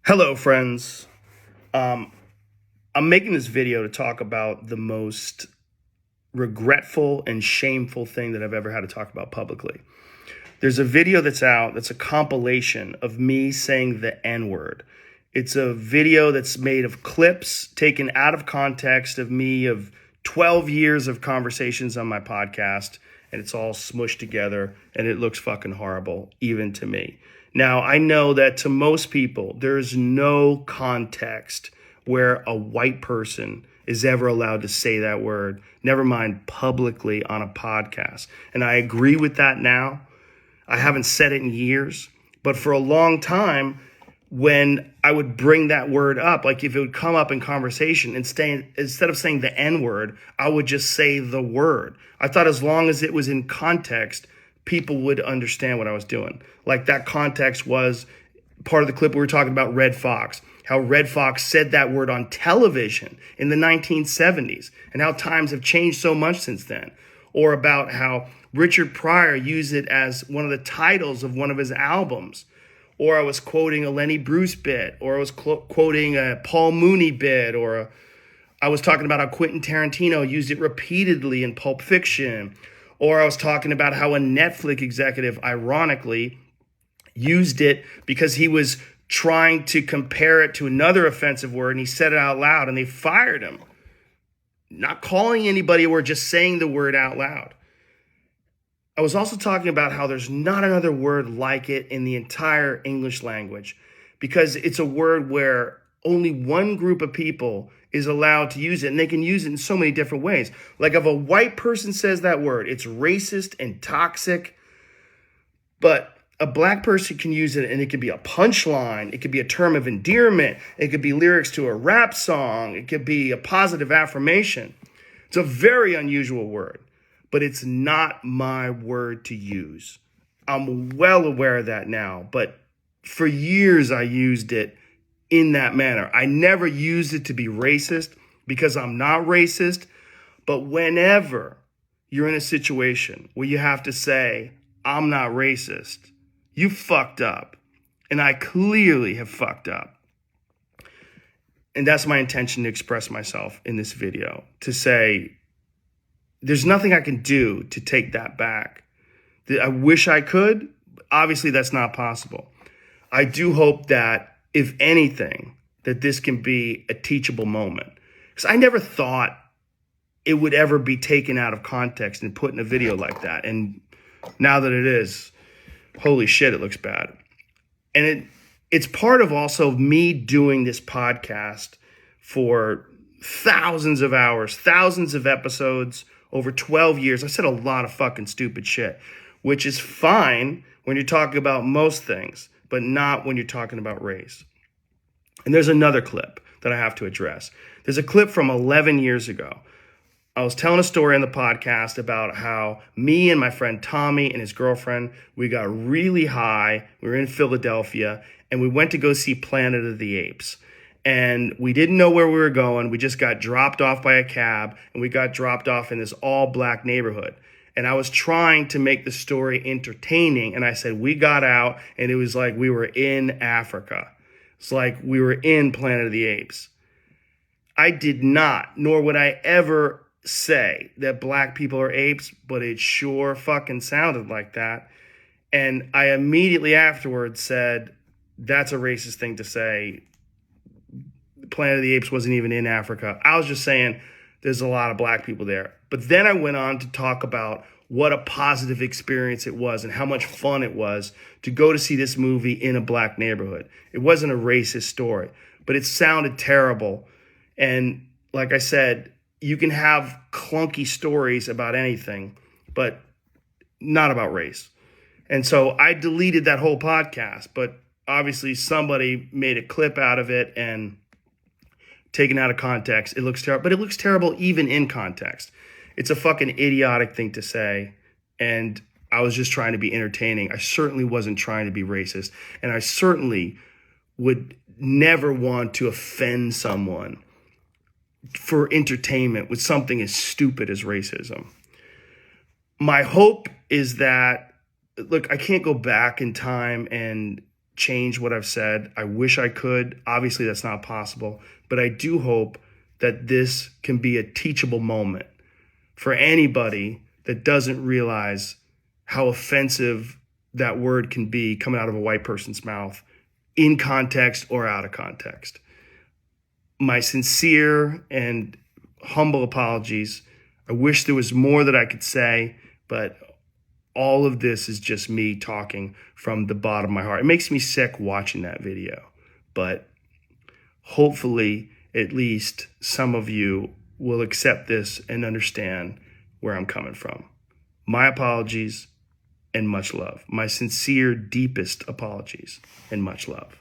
Hello, friends. I'm making this video to talk about the most regretful and shameful thing that I've ever had to talk about publicly. There's a video that's out that's a compilation of me saying the N-word. It's a video that's made of clips taken out of context of me of 12 years of conversations on my podcast, and it's all smushed together, and it looks fucking horrible, even to me. Now, I know that to most people, there's no context where a white person is ever allowed to say that word, never mind publicly on a podcast. And I agree with that now. I haven't said it in years, but for a long time, when I would bring that word up, like if it would come up in conversation, instead of saying the N-word, I would just say the word. I thought as long as it was in context, people would understand what I was doing. Like that context was part of the clip we were talking about Red Fox, how Red Fox said that word on television in the 1970s and how times have changed so much since then. Or about how Richard Pryor used it as one of the titles of one of his albums. Or I was quoting a Lenny Bruce bit, or I was quoting a Paul Mooney bit, or I was talking about how Quentin Tarantino used it repeatedly in Pulp Fiction. Or I was talking about how a Netflix executive, ironically, used it because he was trying to compare it to another offensive word, and he said it out loud, and they fired him. Not calling anybody a word, just saying the word out loud. I was also talking about how there's not another word like it in the entire English language, because it's a word where only one group of people is allowed to use it, and they can use it in so many different ways. Like if a white person says that word, it's racist and toxic, but a black person can use it, and it could be a punchline, it could be a term of endearment, it could be lyrics to a rap song, it could be a positive affirmation. It's a very unusual word, but it's not my word to use. I'm well aware of that now, but for years I used it in that manner. I never used it to be racist because I'm not racist, but whenever you're in a situation where you have to say, I'm not racist, you fucked up. And I clearly have fucked up. And that's my intention to express myself in this video, to say, there's nothing I can do to take that back. I wish I could. Obviously, that's not possible. I do hope that, if anything, that this can be a teachable moment. Because I never thought it would ever be taken out of context and put in a video like that. And now that it is, holy shit, it looks bad. And it's part of also me doing this podcast for thousands of hours, thousands of episodes, over 12 years. I said a lot of fucking stupid shit, which is fine when you're talking about most things, but not when you're talking about race. And there's another clip that I have to address. There's a clip from 11 years ago. I was telling a story on the podcast about how me and my friend Tommy and his girlfriend, we got really high. We were in Philadelphia, and we went to go see Planet of the Apes. And we didn't know where we were going. We just got dropped off by a cab, and we got dropped off in this all-black neighborhood. And I was trying to make the story entertaining, and I said, we got out, and it was like we were in Africa. It's like we were in Planet of the Apes. I did not, nor would I ever say that black people are apes, but it sure fucking sounded like that. And I immediately afterwards said, that's a racist thing to say. Planet of the Apes wasn't even in Africa. I was just saying there's a lot of black people there. But then I went on to talk about what a positive experience it was and how much fun it was to go to see this movie in a black neighborhood. It wasn't a racist story, but it sounded terrible. And like I said, you can have clunky stories about anything, but not about race. And so I deleted that whole podcast, but obviously somebody made a clip out of it and taken out of context. It looks terrible, but it looks terrible even in context. It's a fucking idiotic thing to say. And I was just trying to be entertaining. I certainly wasn't trying to be racist. And I certainly would never want to offend someone for entertainment with something as stupid as racism. My hope is that, look, I can't go back in time and change what I've said. I wish I could. Obviously, that's not possible. But I do hope that this can be a teachable moment for anybody that doesn't realize how offensive that word can be coming out of a white person's mouth, in context or out of context. My sincere and humble apologies. I wish there was more that I could say, but all of this is just me talking from the bottom of my heart. It makes me sick watching that video, but hopefully at least some of you will accept this and understand where I'm coming from. My apologies and much love. My sincere, deepest apologies and much love.